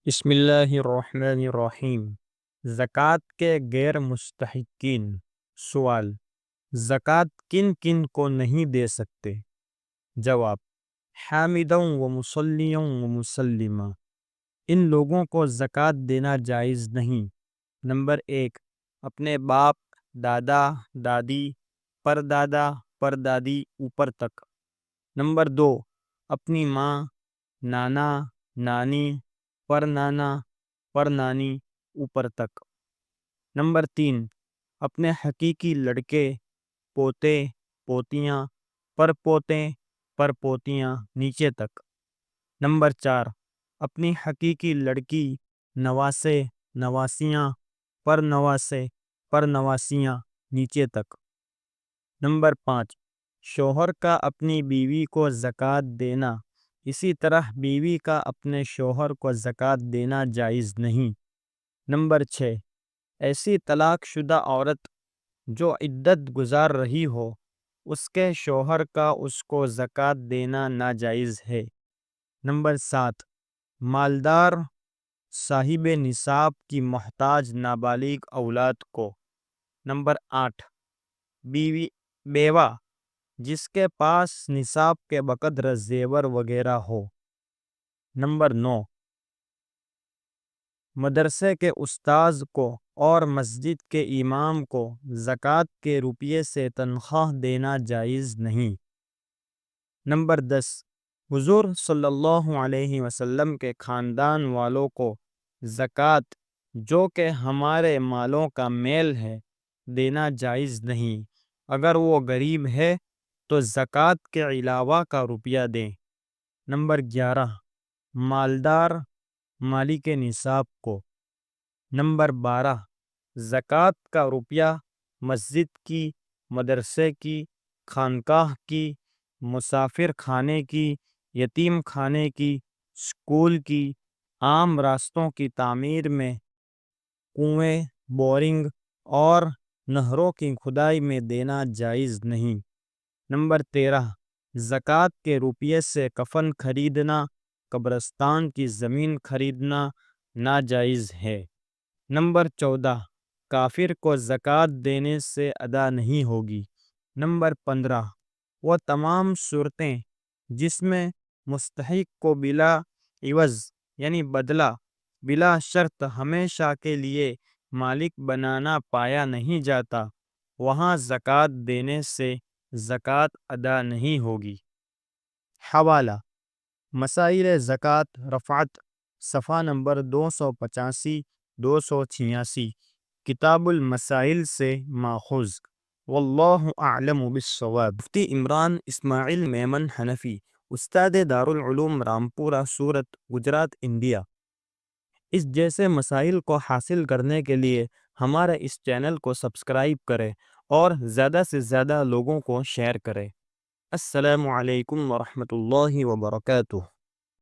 بسم اللہ الرحمن الرحیم۔ زکوٰۃ کے غیر مستحقین۔ سوال: زکوٰۃ کن کن کو نہیں دے سکتے؟ جواب: حامداً و مصلیاً و مسلماً، ان لوگوں کو زکوٰۃ دینا جائز نہیں۔ نمبر 1، اپنے باپ، دادا، دادی، پردادا، پردادی اوپر تک۔ نمبر 2، اپنی ماں، نانا، نانی، پرنانا، پرنانی اوپر تک۔ نمبر 3، اپنے حقیقی لڑکے، پوتے، پوتیاں، پرپوتے، پرپوتیاں نیچے تک۔ نمبر 4، اپنی حقیقی لڑکی، نواسے، نواسیاں، پرنواسے، پرنواسیاں نیچے تک۔ نمبر 5، شوہر کا اپنی بیوی کو زکوٰۃ دینا، اسی طرح بیوی کا اپنے شوہر کو زکوٰۃ دینا جائز نہیں۔ نمبر 6، ایسی طلاق شدہ عورت جو عدت گزار رہی ہو، اس کے شوہر کا اس کو زکوٰۃ دینا ناجائز ہے۔ نمبر 7، مالدار صاحب نصاب کی محتاج نابالغ اولاد کو۔ نمبر 8، بیوہ جس کے پاس نصاب کے بقدر زیور وغیرہ ہو۔ نمبر 9، مدرسے کے استاذ کو اور مسجد کے امام کو زکوٰۃ کے روپیے سے تنخواہ دینا جائز نہیں۔ نمبر 10، حضور صلی اللہ علیہ وسلم کے خاندان والوں کو زکوٰۃ جو کہ ہمارے مالوں کا میل ہے دینا جائز نہیں۔ اگر وہ غریب ہے تو زکوٰۃ کے علاوہ کا روپیہ دیں۔ نمبر 11، مالدار مالک نصاب کو۔ نمبر 12، زکوٰۃ کا روپیہ مسجد کی، مدرسے کی، خانقاہ کی، مسافر خانے کی، یتیم خانے کی، اسکول کی، عام راستوں کی تعمیر میں، کنویں، بورنگ اور نہروں کی کھدائی میں دینا جائز نہیں۔ نمبر 13، زکوٰۃ کے روپیے سے کفن خریدنا، قبرستان کی زمین خریدنا ناجائز ہے۔ نمبر 14، کافر کو زکوٰۃ دینے سے ادا نہیں ہوگی۔ نمبر 15، وہ تمام صورتیں جس میں مستحق کو بلا عوض یعنی بدلہ بلا شرط ہمیشہ کے لیے مالک بنانا پایا نہیں جاتا، وہاں زکوٰۃ دینے سے زکوٰۃ ادا نہیں ہوگی۔ حوالہ: مسائل زکوٰۃ رفعت، صفحہ نمبر 285 286، کتاب المسائل سے ماخوذ۔ واللہ اعلم بالصواب۔ مفتی عمران اسماعیل میمن حنفی، استاد دارالعلوم رامپورہ سورت، گجرات، انڈیا۔ اس جیسے مسائل کو حاصل کرنے کے لیے ہمارے اس چینل کو سبسکرائب کریں اور زیادہ سے زیادہ لوگوں کو شیئر کریں۔ السلام علیکم ورحمۃ اللہ وبرکاتہ۔